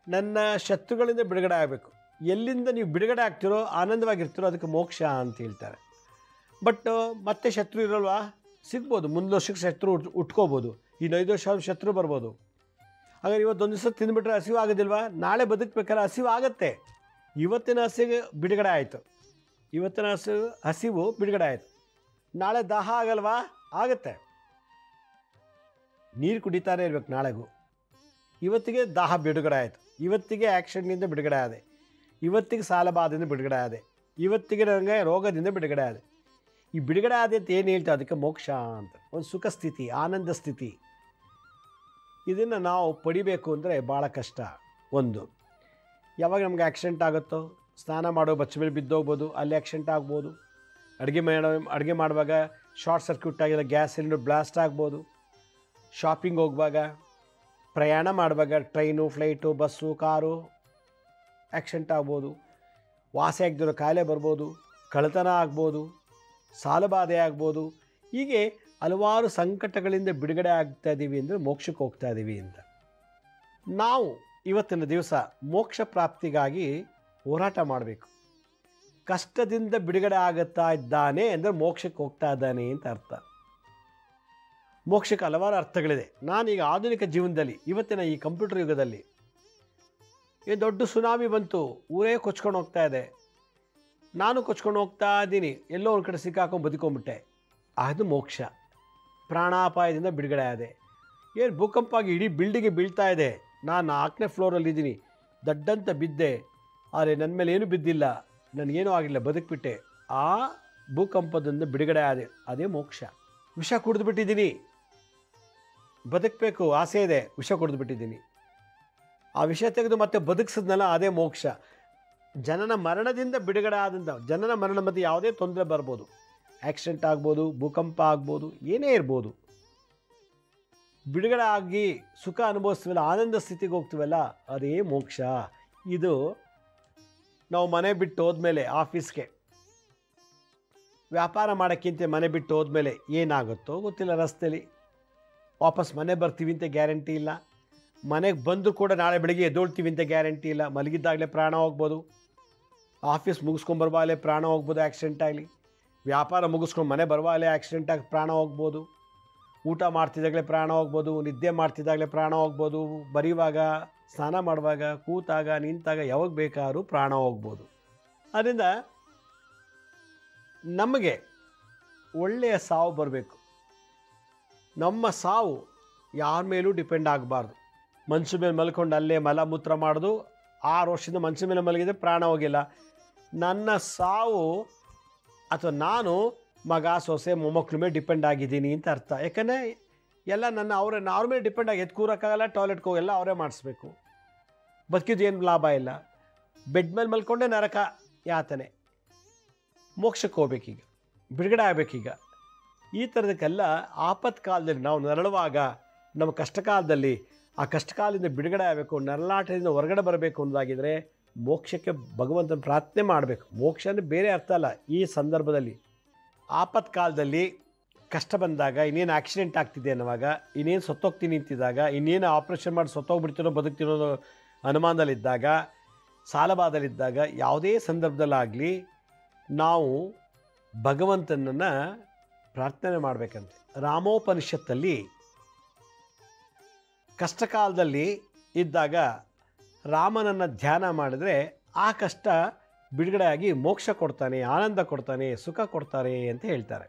ನನ್ನ ಶತ್ರುಗಳಿಂದ ಬಿಡುಗಡೆ ಆಗಬೇಕು. ಎಲ್ಲಿಂದ ನೀವು ಬಿಡುಗಡೆ ಆಗ್ತಿರೋ, ಆನಂದವಾಗಿರ್ತಿರೋ, ಅದಕ್ಕೆ ಮೋಕ್ಷ ಅಂತ ಹೇಳ್ತಾರೆ. ಬಟ್ ಮತ್ತೆ ಶತ್ರು ಇರೋಲ್ವಾ? ಸಿಗ್ಬೋದು, ಮುಂದೆ ವರ್ಷಕ್ಕೆ ಶತ್ರು ಉಟ್ಕೋಬೋದು, ಇನ್ನು 5 ವರ್ಷ ಶತ್ರು ಬರ್ಬೋದು. ಹಾಗಾದ್ರೆ ಇವತ್ತೊಂದು ದಿವಸ ತಿಂದುಬಿಟ್ರೆ ಹಸಿವು ಆಗೋದಿಲ್ವಾ? ನಾಳೆ ಬದುಕಬೇಕಾದ್ರೆ ಹಸಿವು ಆಗುತ್ತೆ. ಇವತ್ತಿನ ಹಸಿವು ಬಿಡುಗಡೆ ಆಯಿತು, ಇವತ್ತಿನ ಹಸಿವು ಬಿಡುಗಡೆ ಆಯಿತು, ನಾಳೆ ದಾಹ ಆಗಲ್ವಾ? ಆಗುತ್ತೆ. ನೀರು ಕುಡಿತಾನೆ ಇರ್ಬೇಕು ನಾಳೆಗೂ. ಇವತ್ತಿಗೆ ದಾಹ ಬಿಡುಗಡೆ ಆಯಿತು, ಇವತ್ತಿಗೆ ಆ್ಯಕ್ಷನ್ನಿಂದ ಬಿಡುಗಡೆ ಆದೆ, ಇವತ್ತಿಗೆ ಸಾಲಬಾಧೆಯಿಂದ ಬಿಡುಗಡೆ ಆದೆ, ಇವತ್ತಿಗೆ ನನಗೆ ರೋಗದಿಂದ ಬಿಡುಗಡೆ ಆದೆ. ಈ ಬಿಡುಗಡೆ ಆದೆ ಅಂತ ಏನು ಹೇಳ್ತಾರೆ, ಅದಕ್ಕೆ ಮೋಕ್ಷ ಅಂತ. ಒಂದು ಸುಖ ಸ್ಥಿತಿ, ಆನಂದ ಸ್ಥಿತಿ. ಇದನ್ನು ನಾವು ಪಡಿಬೇಕು ಅಂದರೆ ಭಾಳ ಕಷ್ಟ. ಒಂದು, ಯಾವಾಗ ನಮಗೆ ಆಕ್ಸಿಡೆಂಟ್ ಆಗುತ್ತೋ, ಸ್ನಾನ ಮಾಡೋ ಬಚ್ಚ ಮೇಲೆ ಬಿದ್ದೋಗ್ಬೋದು, ಅಲ್ಲಿ ಆಕ್ಸಿಡೆಂಟ್ ಆಗ್ಬೋದು. ಅಡುಗೆ ಮಾಡುವಾಗ ಶಾರ್ಟ್ ಸರ್ಕ್ಯೂಟ್ ಆಗಿಲ್ಲ, ಗ್ಯಾಸ್ ಸಿಲಿಂಡರ್ ಬ್ಲಾಸ್ಟ್ ಆಗ್ಬೋದು. ಶಾಪಿಂಗ್ ಹೋಗುವಾಗ, ಪ್ರಯಾಣ ಮಾಡುವಾಗ, train, flight, bus, car accident ಆಗ್ಬೋದು. ವಾಸಿ ಆಗದಿರೋ ಕಾಯಿಲೆ ಬರ್ಬೋದು, ಕಳ್ಳತನ ಆಗ್ಬೋದು, ಸಾಲಬಾಧೆ ಆಗ್ಬೋದು. ಹೀಗೆ ಹಲವಾರು ಸಂಕಟಗಳಿಂದ ಬಿಡುಗಡೆ ಆಗ್ತಾ ಇದ್ದೀವಿ ಅಂದರೆ ಮೋಕ್ಷಕ್ಕೆ ಹೋಗ್ತಾ ಇದ್ದೀವಿ ಅಂತ. ನಾವು ಇವತ್ತಿನ ದಿವಸ ಮೋಕ್ಷ ಪ್ರಾಪ್ತಿಗಾಗಿ ಹೋರಾಟ ಮಾಡಬೇಕು. ಕಷ್ಟದಿಂದ ಬಿಡುಗಡೆ ಆಗುತ್ತಾ ಇದ್ದಾನೆ ಅಂದರೆ ಮೋಕ್ಷಕ್ಕೆ ಹೋಗ್ತಾ ಇದ್ದಾನೆ ಅಂತ ಅರ್ಥ. ಮೋಕ್ಷಕ್ಕೆ ಹಲವಾರು ಅರ್ಥಗಳಿದೆ. ನಾನೀಗ ಆಧುನಿಕ ಜೀವನದಲ್ಲಿ, ಇವತ್ತಿನ ಈ ಕಂಪ್ಯೂಟರ್ ಯುಗದಲ್ಲಿ, ದೊಡ್ಡ ಸುನಾಮಿ ಬಂತು, ಊರೇ ಕೊಚ್ಕೊಂಡು ಹೋಗ್ತಾ ಇದೆ, ನಾನು ಕೊಚ್ಕೊಂಡು ಹೋಗ್ತಾ ಇದ್ದೀನಿ, ಎಲ್ಲೋ ಒಂದು ಕಡೆ ಸಿಕ್ಕಾಕೊಂಡು ಬದುಕೊಂಬಿಟ್ಟೆ, ಅದು ಮೋಕ್ಷ. ಪ್ರಾಣಾಪಾಯದಿಂದ ಬಿಡುಗಡೆ ಆದೆ. ಏನು ಭೂಕಂಪ ಆಗಿ ಇಡೀ ಬಿಲ್ಡಿಂಗ್ಗೆ ಬೀಳ್ತಾ ಇದೆ, ನಾನು 4ನೇ ಫ್ಲೋರಲ್ಲಿದ್ದೀನಿ, ದಡ್ಡಂತ ಬಿದ್ದೆ, ಆದರೆ ನನ್ನ ಮೇಲೆ ಏನೂ ಬಿದ್ದಿಲ್ಲ, ನನಗೇನೂ ಆಗಿಲ್ಲ, ಬದುಕಿಬಿಟ್ಟೆ. ಆ ಭೂಕಂಪದಿಂದ ಬಿಡುಗಡೆ ಆದೆ, ಅದೇ ಮೋಕ್ಷ. ವಿಷ ಕುಡಿದ್ಬಿಟ್ಟಿದ್ದೀನಿ, ಬದುಕಬೇಕು ಆಸೆ ಇದೆ, ವಿಷ ಕುಡಿದ್ಬಿಟ್ಟಿದ್ದೀನಿ, ಆ ವಿಷ ತೆಗೆದು ಮತ್ತೆ ಬದುಕಿಸಿದ್ನಲ್ಲ, ಅದೇ ಮೋಕ್ಷ. ಜನನ ಮರಣದಿಂದ ಬಿಡುಗಡೆ ಆದಂಥ, ಜನನ ಮರಣ ಮಧ್ಯೆ ಯಾವುದೇ ತೊಂದರೆ ಬರ್ಬೋದು, ಆಕ್ಸಿಡೆಂಟ್ ಆಗ್ಬೋದು, ಭೂಕಂಪ ಆಗ್ಬೋದು, ಏನೇ ಇರ್ಬೋದು. ಬಿಡುಗಡೆ ಆಗಿ ಸುಖ ಅನುಭವಿಸ್ತೀವಲ್ಲ, ಆನಂದ ಸ್ಥಿತಿಗೆ ಹೋಗ್ತೀವಲ್ಲ, ಅದೇ ಮೋಕ್ಷ. ಇದು ನಾವು ಮನೆ ಬಿಟ್ಟು ಹೋದ್ಮೇಲೆ, ಆಫೀಸ್ಗೆ ವ್ಯಾಪಾರ ಮಾಡೋಕ್ಕಿಂತ ಮನೆ ಬಿಟ್ಟು ಹೋದ್ಮೇಲೆ ಏನಾಗುತ್ತೋ ಗೊತ್ತಿಲ್ಲ. ರಸ್ತೆಯಲ್ಲಿ ವಾಪಸ್ ಮನೆ ಬರ್ತೀವಿ ಅಂತ ಗ್ಯಾರಂಟಿ ಇಲ್ಲ, ಮನೆಗೆ ಬಂದರೂ ಕೂಡ ನಾಳೆ ಬೆಳಗ್ಗೆ ಎದ್ದೋಳ್ತೀವಿ ಅಂತ ಗ್ಯಾರಂಟಿ ಇಲ್ಲ. ಮಲಗಿದ್ದಾಗಲೇ ಪ್ರಾಣ ಹೋಗ್ಬೋದು, ಆಫೀಸ್ ಮುಗಿಸ್ಕೊಂಬರ್ವಾಗಲೇ ಪ್ರಾಣ ಹೋಗ್ಬೋದು ಆಕ್ಸಿಡೆಂಟ್ ಆಗಲಿ, ವ್ಯಾಪಾರ ಮುಗಿಸ್ಕೊಂಡು ಮನೆ ಬರುವಾಗಲೇ ಆಕ್ಸಿಡೆಂಟ್ ಆಗಿ ಪ್ರಾಣ ಹೋಗ್ಬೋದು, ಊಟ ಮಾಡ್ತಿದ್ದಾಗಲೇ ಪ್ರಾಣ ಹೋಗ್ಬೋದು, ನಿದ್ದೆ ಮಾಡ್ತಿದ್ದಾಗಲೇ ಪ್ರಾಣ ಹೋಗ್ಬೋದು, ಬರೆಯುವಾಗ, ಸ್ನಾನ ಮಾಡುವಾಗ, ಕೂತಾಗ, ನಿಂತಾಗ, ಯಾವಾಗ ಬೇಕಾದ್ರೂ ಪ್ರಾಣ ಹೋಗ್ಬೋದು. ಅದರಿಂದ ನಮಗೆ ಒಳ್ಳೆಯ ಸಾವು ಬರಬೇಕು. ನಮ್ಮ ಸಾವು ಯಾರ ಮೇಲೂ ಡಿಪೆಂಡ್ ಆಗಬಾರ್ದು. ಮನ್ಸು ಮೇಲೆ ಮಲ್ಕೊಂಡು ಅಲ್ಲೇ ಮಲಮೂತ್ರ ಮಾಡೋದು, 6 ವರ್ಷದಿಂದ ಮನ್ಸು ಮೇಲೆ ಮಲಗಿದ್ರೆ ಪ್ರಾಣ ಹೋಗಿಲ್ಲ. ನನ್ನ ಸಾವು ಅಥವಾ ನಾನು ಮಗ, ಸೊಸೆ, ಮೊಮ್ಮಕ್ಳ ಮೇಲೆ ಡಿಪೆಂಡ್ ಆಗಿದ್ದೀನಿ ಅಂತ ಅರ್ಥ. ಯಾಕಂದರೆ ಎಲ್ಲ ಅವ್ರ ಮೇಲೆ ಡಿಪೆಂಡ್ ಆಗಿ ಎದ್ದು ಕೂರೋಕ್ಕಾಗಲ್ಲ, ಟಾಯ್ಲೆಟ್ಗೆ ಹೋಗೆಲ್ಲ ಅವರೇ ಮಾಡಿಸ್ಬೇಕು. ಬದುಕಿದ್ದು ಏನು ಲಾಭ ಇಲ್ಲ. ಬೆಡ್ ಮೇಲೆ ಮಲ್ಕೊಂಡೆ ನರಕ ಯಾತನೆ. ಮೋಕ್ಷಕ್ಕೆ ಹೋಗ್ಬೇಕೀಗ, ಬಿಡುಗಡೆ ಆಗಬೇಕೀಗ. ಈ ಥರದಕ್ಕೆಲ್ಲ ಆಪತ್ಕಾಲದಲ್ಲಿ ನಾವು ನರಳುವಾಗ, ನಮ್ಮ ಕಷ್ಟಕಾಲದಲ್ಲಿ ಆ ಕಷ್ಟಕಾಲದಿಂದ ಬಿಡುಗಡೆ ಆಗಬೇಕು, ನರಳಾಟದಿಂದ ಹೊರಗಡೆ ಬರಬೇಕು ಅನ್ನೋದಾಗಿದ್ದರೆ ಮೋಕ್ಷಕ್ಕೆ ಭಗವಂತನ ಪ್ರಾರ್ಥನೆ ಮಾಡಬೇಕು. ಮೋಕ್ಷ ಅಂದರೆ ಬೇರೆ ಅರ್ಥ ಅಲ್ಲ. ಈ ಸಂದರ್ಭದಲ್ಲಿ ಆಪತ್ಕಾಲದಲ್ಲಿ ಕಷ್ಟ ಬಂದಾಗ, ಇನ್ನೇನು ಆಕ್ಸಿಡೆಂಟ್ ಆಗ್ತಿದೆ ಅನ್ನುವಾಗ, ಇನ್ನೇನು ಸತ್ತೋಗ್ತೀನಿ ಅಂತಿದ್ದಾಗ, ಇನ್ನೇನು ಆಪ್ರೇಷನ್ ಮಾಡಿ ಸತ್ತೋಗ್ಬಿಡ್ತೀನೋ ಬದುಕ್ತೀನೋ ಅನುಮಾನದಲ್ಲಿದ್ದಾಗ, ಸಾಲಬಾಧಲಿದ್ದಾಗ, ಯಾವುದೇ ಸಂದರ್ಭದಲ್ಲಾಗಲಿ ನಾವು ಭಗವಂತನನ್ನು ಪ್ರಾರ್ಥನೆ ಮಾಡಬೇಕಂತೆ. ರಾಮೋಪನಿಷತ್ತಲ್ಲಿ ಕಷ್ಟಕಾಲದಲ್ಲಿ ಇದ್ದಾಗ ರಾಮನನ್ನು ಧ್ಯಾನ ಮಾಡಿದರೆ ಆ ಕಷ್ಟ ಬಿಡುಗಡೆಯಾಗಿ ಮೋಕ್ಷ ಕೊಡ್ತಾನೆ, ಆನಂದ ಕೊಡ್ತಾನೆ, ಸುಖ ಕೊಡ್ತಾರೆ ಅಂತ ಹೇಳ್ತಾರೆ.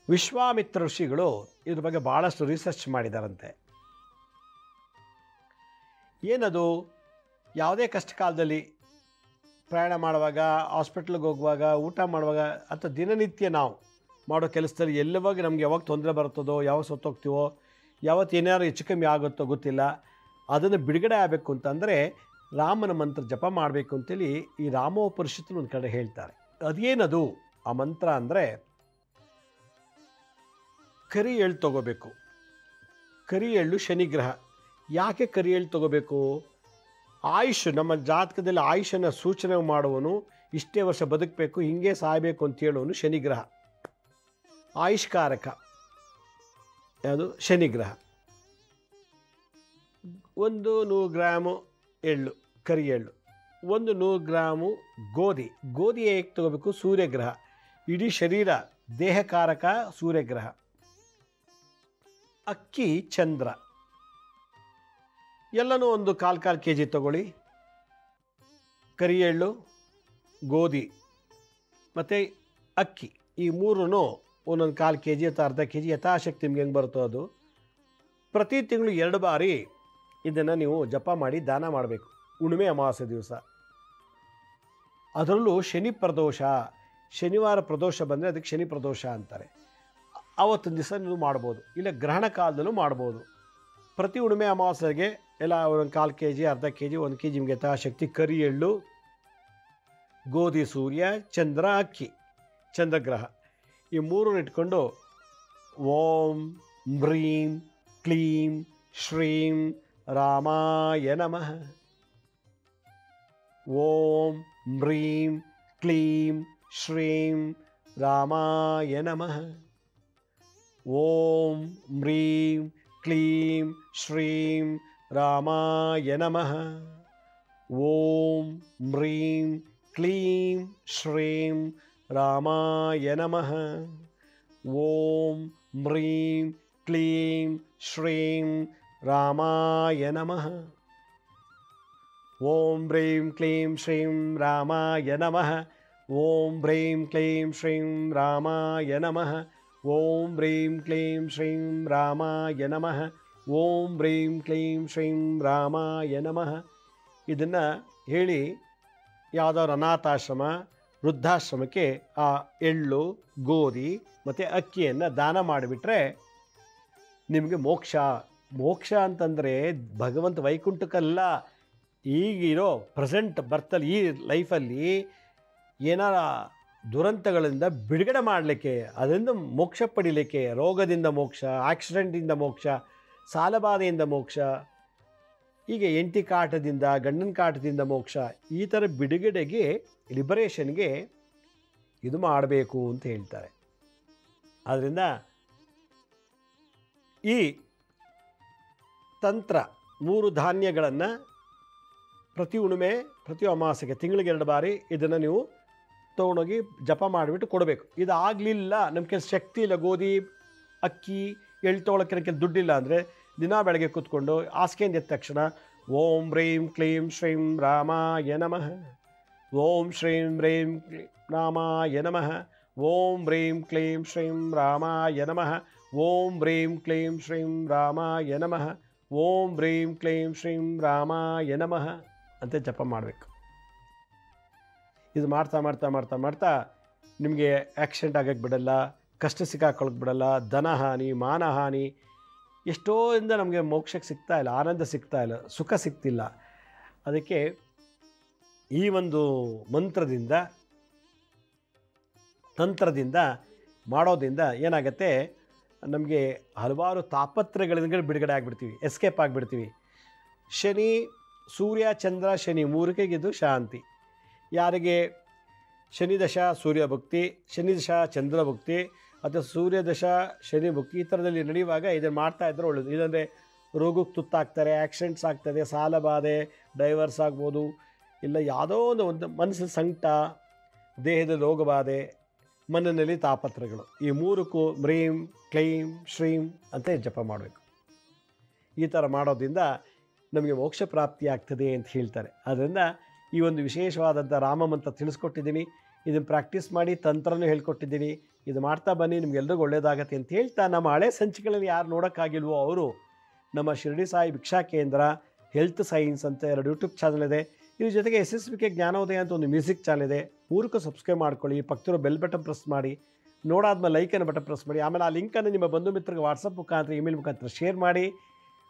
ವಿಶ್ವಾಮಿತ್ರ ಋಷಿಗಳು ಇದ್ರ ಬಗ್ಗೆ ಭಾಳಷ್ಟು ರಿಸರ್ಚ್ ಮಾಡಿದಾರಂತೆ. ಏನದು, ಯಾವುದೇ ಕಷ್ಟ ಕಾಲದಲ್ಲಿ ಪ್ರಯಾಣ ಮಾಡುವಾಗ, ಹಾಸ್ಪಿಟ್ಲಿಗೆ ಹೋಗುವಾಗ, ಊಟ ಮಾಡುವಾಗ ಅಥವಾ ದಿನನಿತ್ಯ ನಾವು ಮಾಡೋ ಕೆಲಸದಲ್ಲಿ ಎಲ್ಲವಾಗ ನಮ್ಗೆ ಯಾವಾಗ ತೊಂದರೆ ಬರುತ್ತದೋ, ಯಾವಾಗ ಸತ್ತೋಗ್ತೀವೋ, ಯಾವತ್ತು ಏನಾದ್ರು ಹೆಚ್ಚು ಕಮ್ಮಿ ಆಗುತ್ತೋ ಗೊತ್ತಿಲ್ಲ, ಅದನ್ನು ಬಿಡುಗಡೆ ಆಗಬೇಕು ಅಂತಂದರೆ ರಾಮನ ಮಂತ್ರ ಜಪ ಮಾಡಬೇಕು ಅಂತೇಳಿ ಈ ರಾಮೋಪನಿಷತ್ತು ಒಂದು ಕಡೆ ಹೇಳ್ತಾರೆ. ಅದೇನದು ಆ ಮಂತ್ರ ಅಂದರೆ, ಕರಿ ಎಳ್ಳು ತಗೋಬೇಕು. ಕರಿ ಎಳ್ಳು ಶನಿಗ್ರಹ. ಯಾಕೆ ಕರಿ ಎಳ್ಳು ತಗೋಬೇಕು? ಆಯುಷ್, ನಮ್ಮ ಜಾತಕದಲ್ಲಿ ಆಯುಷನ್ನು ಸೂಚನೆ ಮಾಡುವನು, ಇಷ್ಟೇ ವರ್ಷ ಬದುಕಬೇಕು, ಹಿಂಗೆ ಸಾಯಬೇಕು ಅಂತ ಹೇಳುವನು ಶನಿಗ್ರಹ. ಆಯುಷ್ಕಾರಕ ಯಾವುದು? ಶನಿಗ್ರಹ. 100 ಗ್ರಾಮು ಎಳ್ಳು, ಕರಿ ಎಳ್ಳು. 100 ಗ್ರಾಮು ಗೋಧಿ ಹೇಗೆ ತಗೋಬೇಕು? ಸೂರ್ಯಗ್ರಹ. ಇಡೀ ಶರೀರ ದೇಹಕಾರಕ ಸೂರ್ಯಗ್ರಹ. ಅಕ್ಕಿ ಚಂದ್ರ. ಎಲ್ಲನೂ ಒಂದು ಕಾಲು ಕೆ ಜಿ ತಗೊಳ್ಳಿ. ಕರಿ ಎಳ್ಳು, ಗೋಧಿ ಮತ್ತು ಅಕ್ಕಿ, ಈ ಮೂರನ್ನು ಒಂದೊಂದು ಕಾಲು ಕೆ ಜಿ ಅಥವಾ ಅರ್ಧ ಕೆ ಜಿ, ಯಥಾಶಕ್ತಿ ನಿಮ್ಗೆ ಹೆಂಗೆ ಬರುತ್ತೋ ಅದು. ಪ್ರತಿ ತಿಂಗಳು 2 ಬಾರಿ ಇದನ್ನು ನೀವು ಜಪ ಮಾಡಿ ದಾನ ಮಾಡಬೇಕು. ಹುಣ್ಣಿಮೆ ಅಮಾವಾಸ್ಯೆ ದಿವಸ. ಅದರಲ್ಲೂ ಶನಿ ಪ್ರದೋಷ, ಶನಿವಾರ ಪ್ರದೋಷ ಬಂದರೆ ಅದಕ್ಕೆ ಶನಿ ಪ್ರದೋಷ ಅಂತಾರೆ. ಆವತ್ತಿನ ದಿವಸ ನೀವು ಮಾಡ್ಬೋದು, ಇಲ್ಲ ಗ್ರಹಣ ಕಾಲದಲ್ಲೂ ಮಾಡ್ಬೋದು. ಪ್ರತಿ ಹುಣ್ಣಿಮೆ ಅಮಾವಾಸ್ಯೆಗೆ ಎಲ್ಲ ಒಂದೊಂದು ಕಾಲು ಕೆ ಜಿ, ಅರ್ಧ ಕೆ ಜಿ, 1 ಕೆ ಜಿ ನಿಮಗೆ ಯಥಾಶಕ್ತಿ ಕರಿ ಎಳ್ಳು, ಗೋಧಿ, ಸೂರ್ಯ, ಚಂದ್ರ, ಅಕ್ಕಿ, ಚಂದ್ರಗ್ರಹ, ಈ ಮೂರನ್ನು ಇಟ್ಕೊಂಡು ಓಂ ಬ್ರೀಂ ಕ್ಲೀಂ ಶ್ರೀಂ ರಾಮಾಯ ನಮಃ, ಓಂ ಬ್ರೀಂ ಕ್ಲೀಂ ಶ್ರೀಂ ರಾಮಾಯ ನಮಃ, ಓಂ ಬ್ರೀಂ ಕ್ಲೀಂ ಶ್ರೀಂ ರಾಮಾಯ ನಮಃ, ಓಂ ಬ್ರೀಂ ಕ್ಲೀಂ ಶ್ರೀಂ ರಾಮಾಯ ನಮಃ, ಓಂ ಬ್ರೀಂ ಕ್ಲೀಂ ಶ್ರೀಂ ರಾಮಾಯ ನಮಃ, ಓಂ ಬ್ರೀಂ ಕ್ಲೀಂ ಶ್ರೀಂ ರಾಮಾಯ ನಮಃ, ಓಂ ಬ್ರೀಂ ಕ್ಲೀಂ ಶ್ರೀಂ ರಾಮಾಯ ನಮಃ, ಓಂ ಬ್ರೀಂ ಕ್ಲೀಂ ಶ್ರೀಂ ರಾಮಾಯ ನಮಃ, ಓಂ ಬ್ರೀಂ ಕ್ಲೀಂ ಶ್ರೀಂ ರಾಮಾಯ ನಮಃ. ಇದನ್ನು ಹೇಳಿ ಯಾವುದಾದ್ರು ಅನಾಥಾಶ್ರಮ, ವೃದ್ಧಾಶ್ರಮಕ್ಕೆ ಆ ಎಳ್ಳು, ಗೋಧಿ ಮತ್ತು ಅಕ್ಕಿಯನ್ನು ದಾನ ಮಾಡಿಬಿಟ್ರೆ ನಿಮಗೆ ಮೋಕ್ಷ ಅಂತಂದರೆ ಭಗವಂತ ವೈಕುಂಠಕ್ಕಲ್ಲ, ಈಗಿರೋ ಪ್ರೆಸೆಂಟ್ ಬರ್ತಲ್ಲಿ ಈ ಲೈಫಲ್ಲಿ ಏನಾರ ದುರಂತಗಳಿಂದ ಬಿಡುಗಡೆ ಮಾಡಲಿಕ್ಕೆ, ಅದರಿಂದ ಮೋಕ್ಷ ಪಡೀಲಿಕ್ಕೆ, ರೋಗದಿಂದ ಮೋಕ್ಷ, ಆಕ್ಸಿಡೆಂಟಿಂದ ಮೋಕ್ಷ, ಸಾಲಬಾಧೆಯಿಂದ ಮೋಕ್ಷ, ಹೀಗೆ ಹೆಂಡತಿ ಕಾಟದಿಂದ, ಗಂಡನ ಕಾಟದಿಂದ ಮೋಕ್ಷ, ಈ ಥರ ಬಿಡುಗಡೆಗೆ, ಲಿಬರೇಷನ್ಗೆ ಇದು ಮಾಡಬೇಕು ಅಂತ ಹೇಳ್ತಾರೆ. ಆದ್ದರಿಂದ ಈ ತಂತ್ರ 3 ಧಾನ್ಯಗಳನ್ನು ಪ್ರತಿ ಹುಣ್ಣಿಮೆ, ಪ್ರತಿ ಅಮಾವಾಸ್ಯೆಗೆ ತಿಂಗಳಿಗೆ 2 ಬಾರಿ ಇದನ್ನು ನೀವು ತೊಗೊಂಡೋಗಿ ಜಪ ಮಾಡಿಬಿಟ್ಟು ಕೊಡಬೇಕು. ಇದಾಗಲಿಲ್ಲ, ನಮ್ಮ ಕೆಲಸ ಶಕ್ತಿ ಇಲ್ಲ, ಗೋಧಿ ಅಕ್ಕಿ ಎಳ್ಳು ತೊಗೊಳಕ್ಕೆ ದುಡ್ಡಿಲ್ಲ ಅಂದರೆ ದಿನ ಬೆಳಗ್ಗೆ ಕೂತ್ಕೊಂಡು ಹಾಸಿಗೆಯಿಂದ ಎದ್ದ ತಕ್ಷಣ ಓಂ ಬ್ರೀಂ ಕ್ಲೀಂ ಶ್ರೀಂ ರಾಮಾಯ ನಮಃ, ಓಂ ಶ್ರೀಂ ಬ್ರೀಂ ರಾಮಾಯ ನಮಃ, ಓಂ ಬ್ರೀಂ ಕ್ಲೀಂ ಶ್ರೀಂ ರಾಮಾಯ ನಮಃ, ಓಂ ಬ್ರೀಂ ಕ್ಲೀಂ ಶ್ರೀಂ ರಾಮಾಯ ನಮಃ, ಓಂ ಬ್ರೀಂ ಕ್ಲೀಂ ಶ್ರೀಂ ರಾಮಾಯ ನಮಃ ಅಂತ ಜಪ ಮಾಡಬೇಕು. ಇದು ಮಾಡ್ತಾ ಮಾಡ್ತಾ ಮಾಡ್ತಾ ಮಾಡ್ತಾ ನಿಮಗೆ ಆಕ್ಸಿಡೆಂಟ್ ಆಗೋಕ್ಕೆ ಬಿಡಲ್ಲ, ಕಷ್ಟ ಸಿಕ್ಕಾಕೊಳ್ಳೋಕೆ ಬಿಡಲ್ಲ, ಧನಹಾನಿ, ಮಾನಹಾನಿ, ಎಷ್ಟೋಯಿಂದ ನಮಗೆ ಮೋಕ್ಷಕ್ಕೆ ಸಿಗ್ತಾ ಇಲ್ಲ, ಆನಂದ ಸಿಗ್ತಾ ಇಲ್ಲ, ಸುಖ ಸಿಗ್ತಿಲ್ಲ. ಅದಕ್ಕೆ ಈ ಒಂದು ಮಂತ್ರದಿಂದ, ತಂತ್ರದಿಂದ ಮಾಡೋದ್ರಿಂದ ಏನಾಗುತ್ತೆ, ನಮಗೆ ಹಲವಾರು ತಾಪತ್ರಗಳಿಂದ ಬಿಡುಗಡೆ ಆಗಿಬಿಡ್ತೀವಿ, ಎಸ್ಕೇಪ್ ಆಗಿಬಿಡ್ತೀವಿ. ಶನಿ, ಸೂರ್ಯ, ಚಂದ್ರ, ಶನಿ 3ಕ್ಕೆ ಗೆದ್ದು ಶಾಂತಿ. ಯಾರಿಗೆ ಶನಿ ದಶ ಸೂರ್ಯ ಭಕ್ತಿ, ಶನಿ ದಶ ಚಂದ್ರ ಭಕ್ತಿ ಅಥವಾ ಸೂರ್ಯ ದಶ ಶನಿ ಭಕ್ತಿ ಈ ಥರದಲ್ಲಿ ನಡೆಯುವಾಗ ಇದನ್ನು ಮಾಡ್ತಾ ಇದ್ದರೆ ಒಳ್ಳೆಯದು. ಇದಂದರೆ ರೋಗಕ್ಕೆ ತುತ್ತಾಗ್ತಾರೆ, ಆಕ್ಸಿಡೆಂಟ್ಸ್ ಆಗ್ತದೆ, ಸಾಲ ಬಾಧೆ, ಡೈವರ್ಸ್ ಆಗ್ಬೋದು, ಇಲ್ಲ ಯಾವುದೋ ಒಂದು ಮನಸ್ಸಿನ ಸಂಕಟ, ದೇಹದ ರೋಗ ಬಾಧೆ, ಮನನಲ್ಲಿ ತಾಪತ್ರಗಳು. ಈ ಮೂರಕ್ಕೂ ಮ್ರೀಂ ಕ್ಲೈಂ ಶ್ರೀಂ ಅಂತ ಜಪ ಮಾಡಬೇಕು. ಈ ಥರ ಮಾಡೋದ್ರಿಂದ ನಮಗೆ ಮೋಕ್ಷ ಪ್ರಾಪ್ತಿ ಆಗ್ತದೆ ಅಂತ ಹೇಳ್ತಾರೆ. ಆದ್ದರಿಂದ ಈ ಒಂದು ವಿಶೇಷವಾದಂಥ ರಾಮಮಂತ್ರ ತಿಳಿಸ್ಕೊಟ್ಟಿದ್ದೀನಿ. ಇದನ್ನು ಪ್ರಾಕ್ಟೀಸ್ ಮಾಡಿ, ತಂತ್ರನೂ ಹೇಳ್ಕೊಟ್ಟಿದ್ದೀನಿ. ಇದು ಮಾಡ್ತಾ ಬನ್ನಿ, ನಿಮಗೆಲ್ಲರಿಗೂ ಒಳ್ಳೆಯದಾಗತ್ತೆ ಅಂತ ಹೇಳ್ತಾ, ನಮ್ಮ ಹಳೆ ಸಂಚಿಕೆಗಳಲ್ಲಿ ಯಾರು ನೋಡೋಕ್ಕಾಗಿಲ್ವೋ ಅವರು ನಮ್ಮ ಶಿರಡಿ ಸಾಯಿ ಭಿಕ್ಷಾ ಕೇಂದ್ರ ಹೆಲ್ತ್ ಸೈನ್ಸ್ ಅಂತ 2 ಯೂಟ್ಯೂಬ್ ಚಾನಲ್ ಇದೆ. ಇದ್ರ ಜೊತೆಗೆ SSBK ಜ್ಞಾನೋದಯ ಅಂತ ಒಂದು ಮ್ಯೂಸಿಕ್ ಚಾನಲ್ ಇದೆ. 3ಕ್ಕೂ ಸಬ್ಸ್ಕ್ರೈಬ್ ಮಾಡ್ಕೊಳ್ಳಿ. ಪಕ್ಕದಲ್ಲಿರೋ ಬೆಲ್ ಬಟನ್ ಪ್ರೆಸ್ ಮಾಡಿ, ನೋಡಾದ್ಮೇಲೆ ಲೈಕನ್ನು ಬಟನ್ ಪ್ರೆಸ್ ಮಾಡಿ. ಆಮೇಲೆ ಆ ಲಿಂಕನ್ನು ನಿಮ್ಮ ಬಂಧು ಮಿತ್ರರಿಗೆ ವಾಟ್ಸಪ್ ಮುಖಾಂತರ, ಇಮೇಲ್ ಮುಖಾಂತರ ಶೇರ್ ಮಾಡಿ.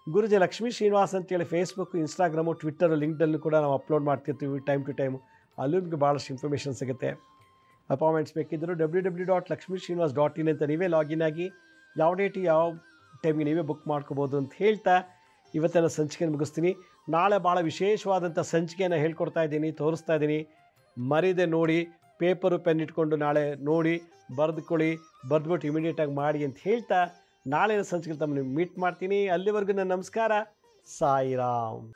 ಗುರುಜಿ ಲಕ್ಷ್ಮೀ ಶ್ರೀನಿವಾಸ್ ಅಂತೇಳಿ ಫೇಸ್ಬುಕ್, ಇನ್ಸ್ಟಾಗ್ರಾಮು, ಟ್ವಿಟ್ಟರು, ಲಿಂಕ್ಡಲ್ಲೂ ಕೂಡ ನಾವು ಅಪ್ಲೋಡ್ ಮಾಡ್ತಿರ್ತೀವಿ ಟೈಮ್ ಟು ಟೈಮು. ಅಲ್ಲೂ ನಿಮಗೆ ಭಾಳಷ್ಟು ಇನ್ಫಾರ್ಮೇಷನ್ ಸಿಗುತ್ತೆ. ಅಪಾಯಿಂಟ್ಮೆಂಟ್ಸ್ ಬೇಕಿದ್ದರೂ www.lakshmisrinivas.in ಅಂತ ನೀವೇ ಲಾಗಿನ್ ಆಗಿ ಯಾವ ಡೇಟು ಯಾವ ಟೈಮ್ಗೆ ನೀವೇ ಬುಕ್ ಮಾಡ್ಕೋಬೋದು ಅಂತ ಹೇಳ್ತಾ ಇವತ್ತಿನ ಸಂಚಿಕೆಯನ್ನು ಮುಗಿಸ್ತೀನಿ. ನಾಳೆ ಭಾಳ ವಿಶೇಷವಾದಂಥ ಸಂಚಿಕೆಯನ್ನು ಹೇಳ್ಕೊಡ್ತಾ ಇದ್ದೀನಿ, ತೋರಿಸ್ತಾ ಇದ್ದೀನಿ. ಮರೀದೆ ನೋಡಿ, ಪೇಪರು ಪೆನ್ ಇಟ್ಕೊಂಡು ನಾಳೆ ನೋಡಿ, ಬರೆದುಕೊಳ್ಳಿ, ಬರೆದ್ಬಿಟ್ಟು ಇಮಿಡಿಯೇಟಾಗಿ ಮಾಡಿ ಅಂತ ಹೇಳ್ತಾ ನಾಳಿನ ಸಂಚಿಕೆ ತಮ್ಮನ್ನು ಮೀಟ್ ಮಾಡ್ತೀನಿ. ಅಲ್ಲಿವರೆಗೂ ನನ್ನ ನಮಸ್ಕಾರ. ಸಾಯಿರಾಮ್.